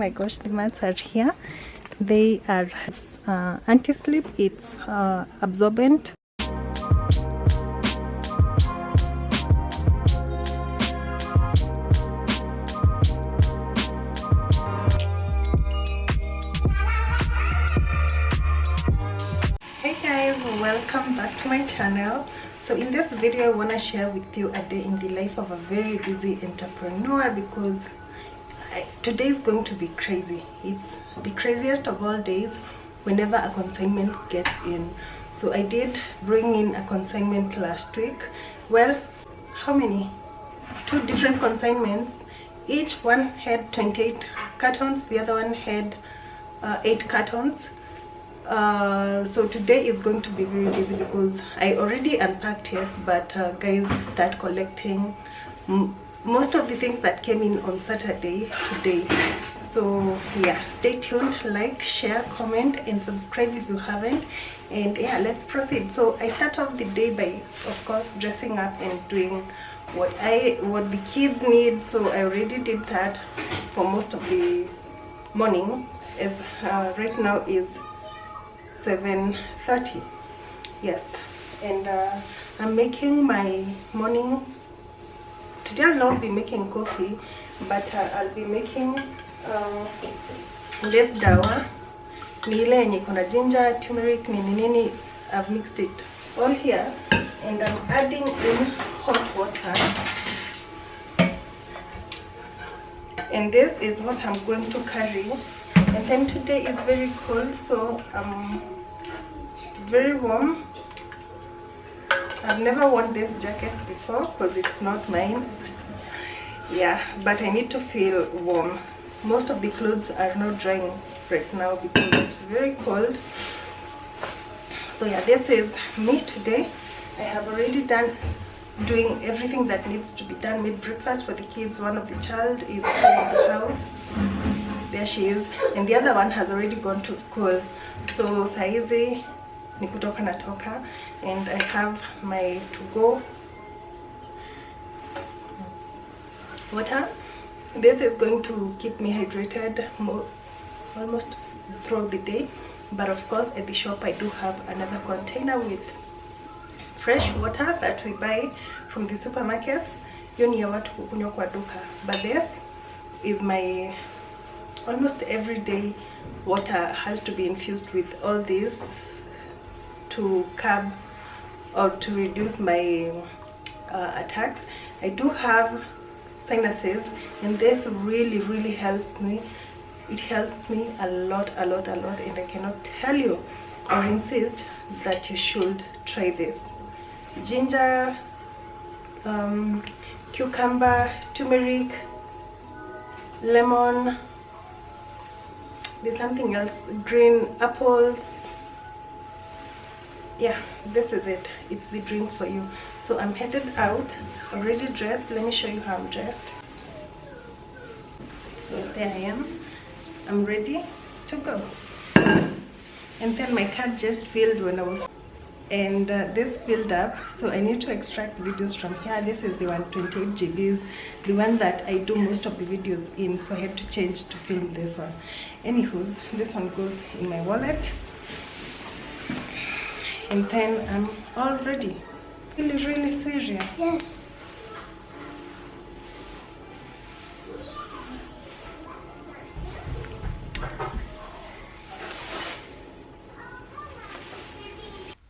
My gosh, the mats are here. They are anti-slip, it's absorbent. Hey guys, welcome back to my channel. So in this video I want to share with you a day in the life of a very busy entrepreneur, because today is going to be crazy. It's the craziest of all days whenever a consignment gets in. So I did bring in a consignment last week. Well, how many? 2 different consignments. Each one had 28 cartons, the other one had 8 cartons. So today is going to be very busy because I already unpacked, yes, but guys start collecting most of the things that came in on Saturday today. So yeah, stay tuned, like, share, comment and subscribe if you haven't. And yeah, let's proceed. So I start off the day by, of course, dressing up and doing what the kids need. So I already did that for most of the morning, as right now is 7:30. Yes, and I'm making my morning. Today I'll not be making coffee, but I'll be making this dawa. Ni ile yenye kuna ginger, turmeric, nini. I've mixed it all here, and I'm adding in hot water. And this is what I'm going to carry. And then today is very cold, so I'm very warm. I've never worn this jacket before because it's not mine. Yeah, but I need to feel warm. Most of the clothes are not drying right now because it's very cold. So yeah, this is me today. I have already doing everything that needs to be done. Made breakfast for the kids. One of the child is in the house. There she is, and the other one has already gone to school. So saizi ni kutoka natoka, and I have my to-go water. This is going to keep me hydrated almost throughout the day. But of course at the shop I do have another container with fresh water that we buy from the supermarkets. Hiyo ni ya watu kukunywa kwa duka. But this is my almost everyday water. Has to be infused with all this to curb or to reduce my attacks. I do have sinuses, and this really helps me. It helps me a lot, and I cannot tell you or insist that you should try this. Ginger, cucumber, turmeric, lemon, there's something else, green apples. Yeah, this is it. It's the drink for you. So I'm headed out, already dressed. Let me show you how I'm dressed. So there I am. I'm ready to go. And then my card just filled when I was, and this filled up, so I need to extract videos from here. This is the 128 GBs, the one that I do most of the videos in, so I had to change to film this one. Anywho's, this one goes in my wallet, and then I'm all ready. Really serious. Yes.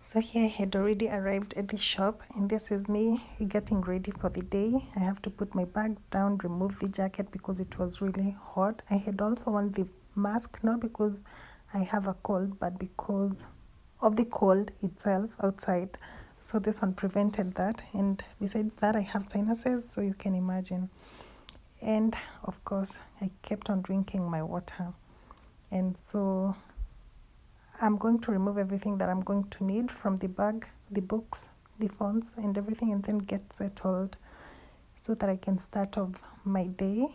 So here I had already arrived at the shop, and this is me getting ready for the day. I have to put my bags down, remove the jacket because it was really hot. I had also worn the mask, not because I have a cold, but because of the cold itself outside. So this one prevented that, and besides that I have sinuses, so you can imagine. And of course I kept on drinking my water, and so I'm going to remove everything that I'm going to need from the bag, the books, the phones and everything, and then get settled so that I can start off my day.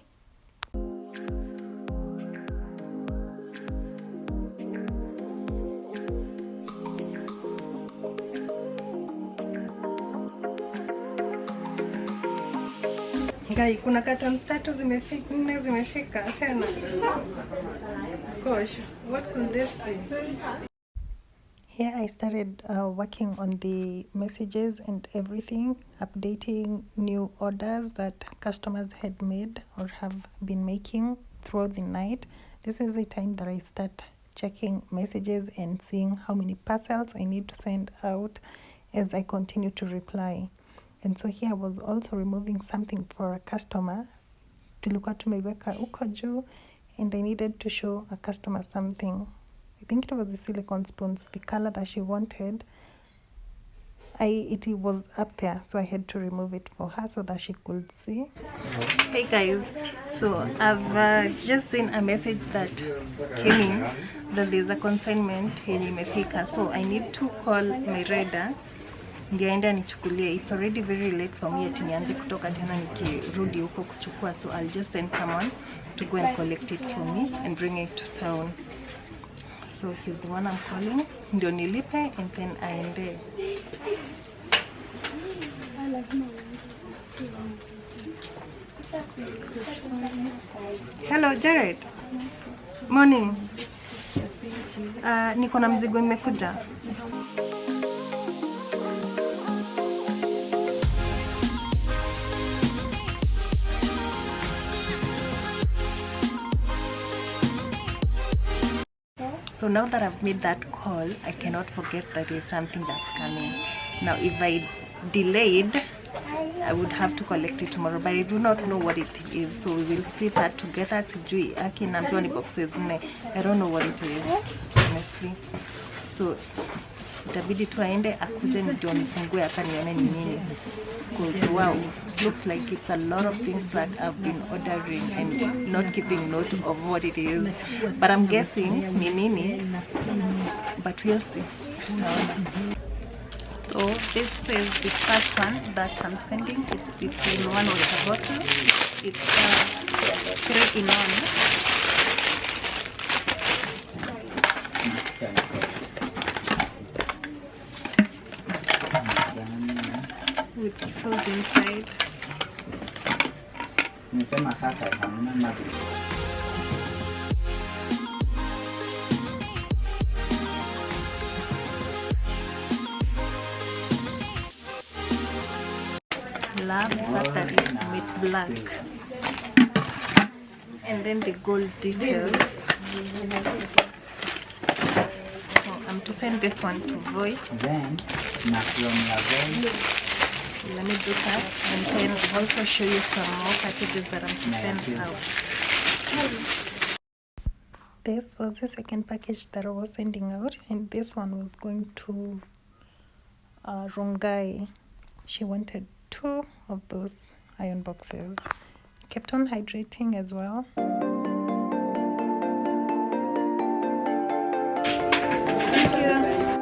Guy, kuna cartons tatu zimefika, 4 zimefika tena. Gosh, what could this be? Here I started working on the messages and everything, updating new orders that customers had made or have been making throughout the night. This is the time that I start checking messages and seeing how many parcels I need to send out as I continue to reply. And so here I was also removing something for a customer. Tulikuwa tumeiweka huko juu and I needed to show a customer something. I think it was the silicone spoons, the color that she wanted. It was up there, so I had to remove it for her so that she could see. Hey guys, so I've just seen a message that came in that there's a consignment yenye imefika, so I need to call my reader ndio aende nichukulie. It's already very late for me ati nianze kutoka tena nikirudi huko kuchukua, so I'll just send someone to go and collect it for me and bring it to town. So he's the one I'm calling. Ndio nilipe and then aende. Hello Jared. Morning. Niko na mzigo imekuja. So now that I've made that call, I cannot forget that there's something that's coming. Now if I delayed, I would have to collect it tomorrow, but I do not know what it is, so we will see that together. Sijui aki naambiwa ni boxes nne. I don't know what it is, honestly. So itabidi tu aende akuje ndio nifungue hapa nione ni nini. Because wow, looks like it's a lot of things that I've been ordering and not keeping note of what it is. But I'm guessing ni nini, but we'll see. So this is the first one that I'm sending. It's in one of the bottles. It's 3 in 1. With straws inside. Love the fact that it's made black. And then the gold details. So I'm to send this one to Voy. Then, let me do that and then also show you some more packages that I'm to send out. This was the second package that I was sending out, and this one was going to Rongai. She wanted 2 of those iron boxes. Kept on hydrating as well. Thank you.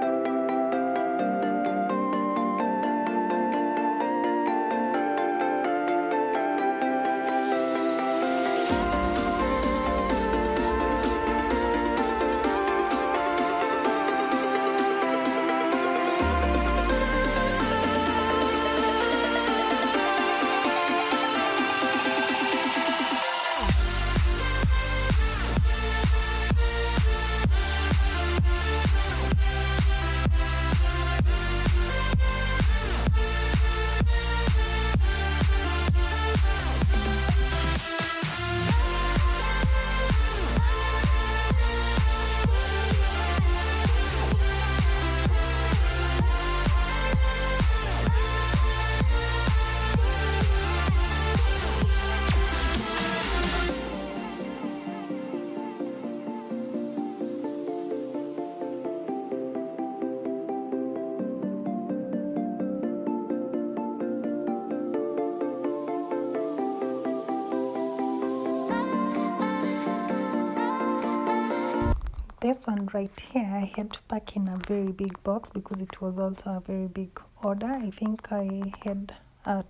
This one right here I had to pack in a very big box because it was also a very big order. I think I had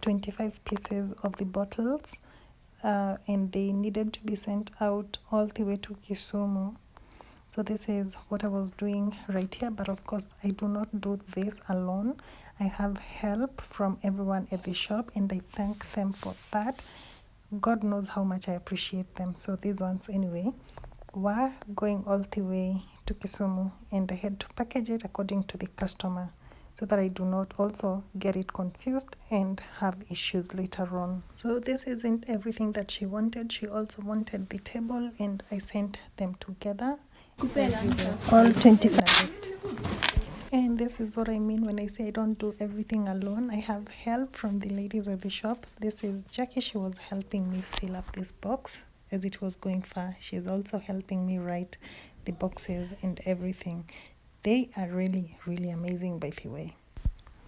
25 pieces of the bottles and they needed to be sent out all the way to Kisumu. So this is what I was doing right here, but of course I do not do this alone. I have help from everyone at the shop and I thank them for that. God knows how much I appreciate them. So these ones anyway were going all the way to Kisumu, and I had to package it according to the customer so that I do not also get it confused and have issues later on. So this isn't everything that she wanted. She also wanted the table, and I sent them together as you will all 25. And this is what I mean when I say I don't do everything alone. I have help from the ladies at the shop. This is Jackie. She was helping me seal up this box as it was going far. She's also helping me write the boxes and everything. They are really, really amazing, by the way.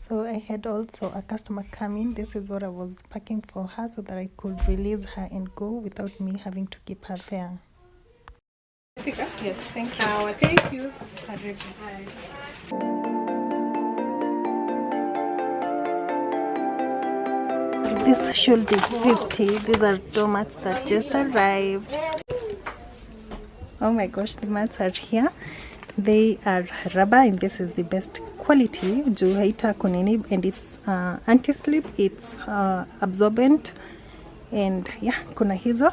So I had also a customer come in. This is what I was packing for her so that I could release her and go without me having to keep her there. Yes, thank you. Thank you. This should be 50. These are doormats that just arrived. Oh my gosh, the mats are here. They are rubber, and this is the best quality. Juu haita kunini, and it's anti-slip, it's absorbent, and yeah, kuna hizo.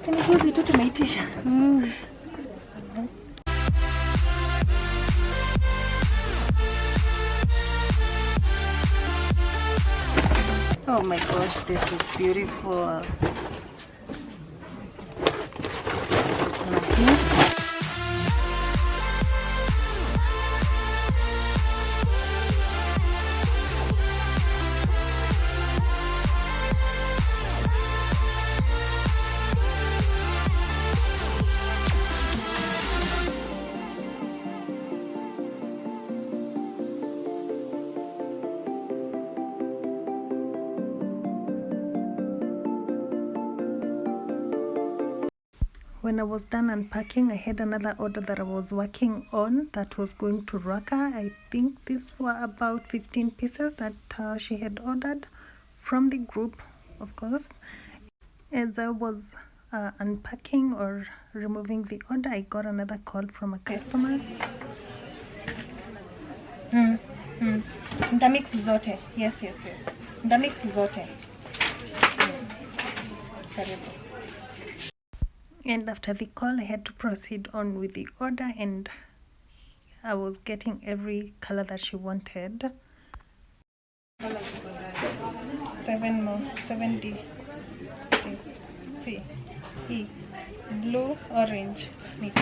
Sinijuzi tu tumeitisha. Oh my gosh, this is beautiful. When I was done unpacking, I had another order that I was working on that was going to Raka. I think these were about 15 pieces that she had ordered from the group, of course. As I was unpacking or removing the order, I got another call from a customer. Ndamix zote. Yes. Ndamix zote. And after the call, I had to proceed on with the order, and I was getting every color that she wanted. 7 more, 7D, C, E, blue, orange, mix.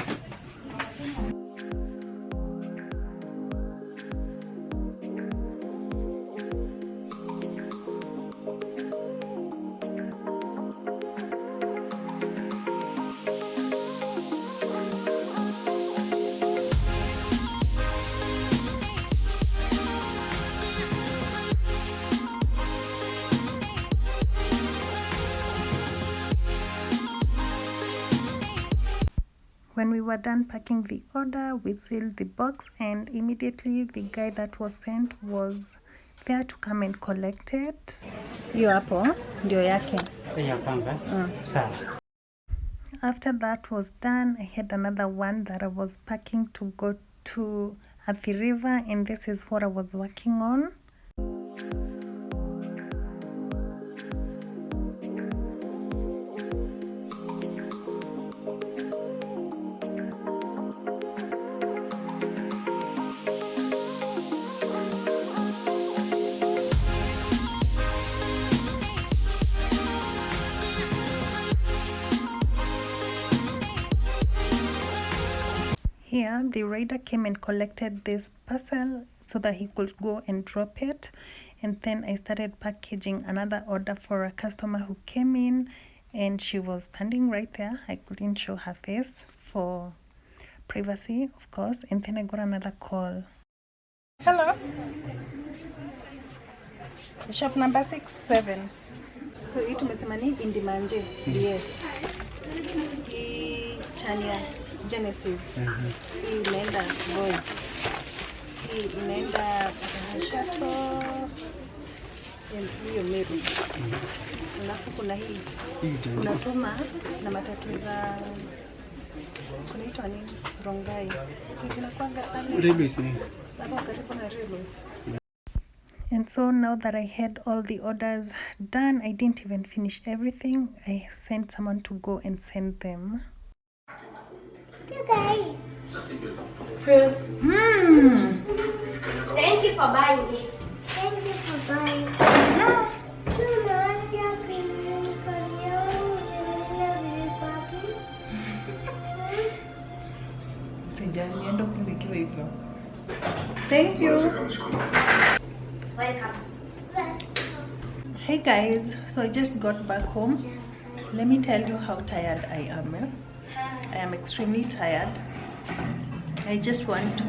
When we were done packing the order, we sealed the box, and immediately the guy that was sent was there to come and collect it. Hiyo hapo ndio yake. After that was done, I had another one that I was packing to go to Athi River, and this is what I was working on. Here, the rider came and collected this parcel so that he could go and drop it. And then I started packaging another order for a customer who came in, and she was standing right there. I couldn't show her face for privacy, of course. And then I got another call. Hello. Shop number 67. So it umesema ni Indimanje. Yes. Chania. Genesis. Hii inaenda Boy. Hii inaenda Shato. Hiyo Meru. Alafu kuna hii. Unatuma na matatu za kunaitwa nini? Rongai. Zinakuanga pale. Railways. Hapo karibu na Railways. And so now that I had all the orders done, I didn't even finish everything. I sent someone to go and send them. Okay. Thank you for buying it. Thank you for buying it. Thank you. Welcome. Hey guys, so I just got back home. Let me tell you how tired I am. I am extremely tired. I just want to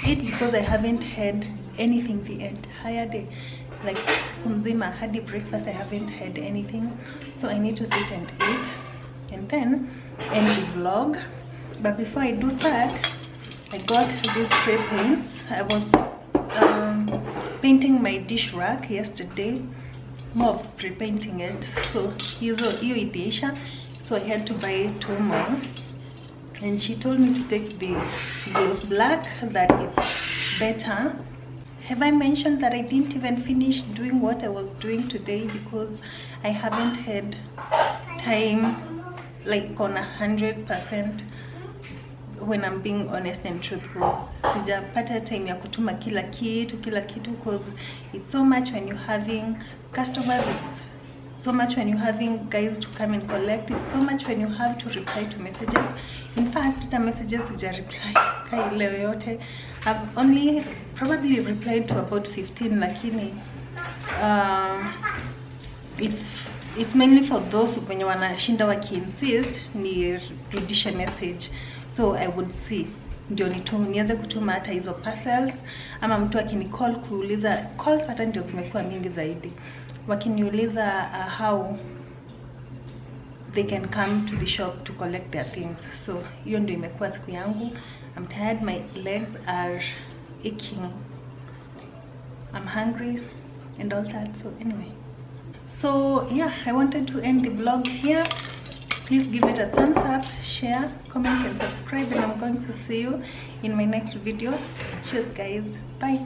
eat because I haven't had anything the entire day. Like kumzima hadi breakfast, I haven't had anything. So I need to sit and eat and then end the vlog. But before I do that, I got these spray paints. I was painting my dish rack yesterday, more of spray painting it. So hiyo itaisha, so I had to buy 2 more. And she told me to take those black, that it's better. Have I mentioned that I didn't even finish doing what I was doing today because I haven't had time, like on 100%. When I'm being honest and truthful, sijapata time ya kutuma kila kitu because it's so much when you're having customers, it's so much when you're having guys to come and collect, it's so much when you have to reply to messages. In fact, the messages sija reply kai leo yote. I've only probably replied to about 15, lakini it's mainly for those wenye wanashinda waki-insist ni rudisha message. So I would see ndio nianze kutuma hata hizo parcels, ama mtu akinicall kuuliza, calls hata ndio zimekuwa mingi zaidi, wakiniuliza how they can come to the shop to collect their things. So hiyo ndio imekuwa siku yangu. I'm tired, my legs are aching, I'm hungry and all that. So anyway, so yeah, I wanted to end the vlog here. Please give it a thumbs up, share, comment and subscribe, and I'm going to see you in my next video. Cheers guys, bye.